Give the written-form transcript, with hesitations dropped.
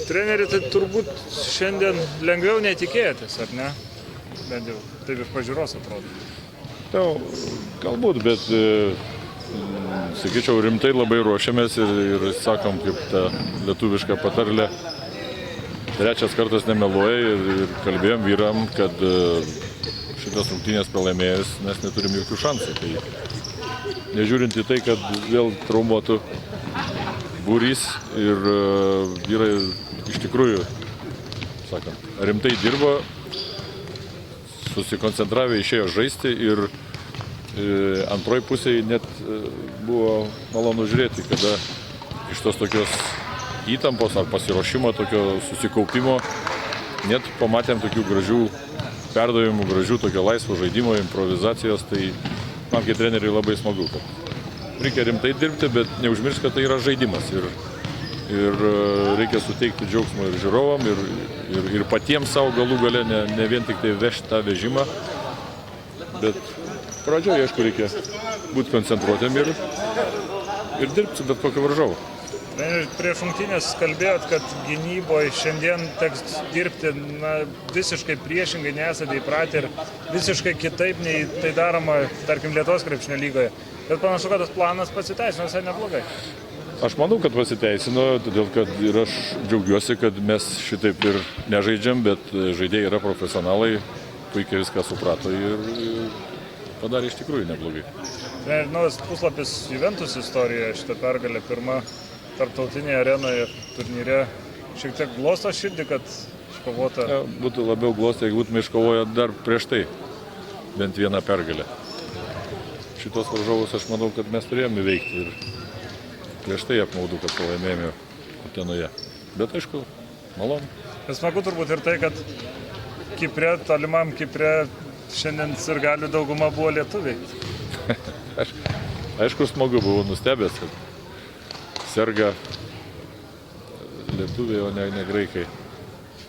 Treneri, tai turbūt šiandien lengviau netikėtis, ar ne? Bent jau taip iš pažiūros atrodo. Galbūt, bet sakyčiau, rimtai labai ruošiamės ir sakom, kaip ta lietuviška patarlė, trečias kartas nemeluoja ir kalbėjom vyram, kad šitas rungtynės pralaimėjus mes neturim jokių šansų. Tai nežiūrint į tai, kad vėl traumuotų būrys ir vyrai iš tikrųjų, sakant, rimtai dirbo, susikoncentravę išėjo žaisti ir antroji pusėje net buvo malonu žiūrėti, kada iš tos tokios įtampos ar pasiruošimo, tokio susikaupimo, net pamatėm tokių gražių perdavimų, gražių tokio laisvo žaidimo, improvizacijos, tai man kaip treneriai labai smagu, kad reikia rimtai dirbti, bet neužmiršti, kad tai yra žaidimas ir reikia suteikti džiaugsmo ir žiūrovam, ir patiems savo galų gale, ne vien tik tai vežti tą vežimą, bet pradžioje, aišku, reikia būti koncentruotėm ir dirbti su bet kokio varžovu. Prieš rungtynės kalbėjot, kad gynyboje šiandien teks dirbti visiškai priešingai, nesate įpratę ir visiškai kitaip nei tai daroma, tarkim, Lietuvos krepšinio lygoje. Bet panašu, kad tas planas pasiteisino visai neblogai. Aš manau, kad pasiteisino, todėl kad ir aš džiaugiuosi, kad mes šitaip ir nežaidžiam, bet žaidėjai yra profesionalai, puikiai viską suprato ir padarė iš tikrųjų neblogai. Naujas puslapis Juventus istorijoje, šitą pergalę pirmą tarptautinėje arenoje turnyre šiek tiek glosto širdį, kad iškovota. Būtų labiau glostę, jeigu būtume iškovoję dar prieš tai bent vieną pergalę. Šitos varžovus aš manau, kad mes turėjome įveikti ir prieš tai apmaudu, kad pralaimėjome Utenoje. Bet aišku, malonu. Smagu turbūt ir tai, kad Kipre, tolimam Kipre šiandien sirgalių dauguma buvo lietuviai. Aišku, smagu, buvau nustebęs, kad serga lietuviai, o ne graikai.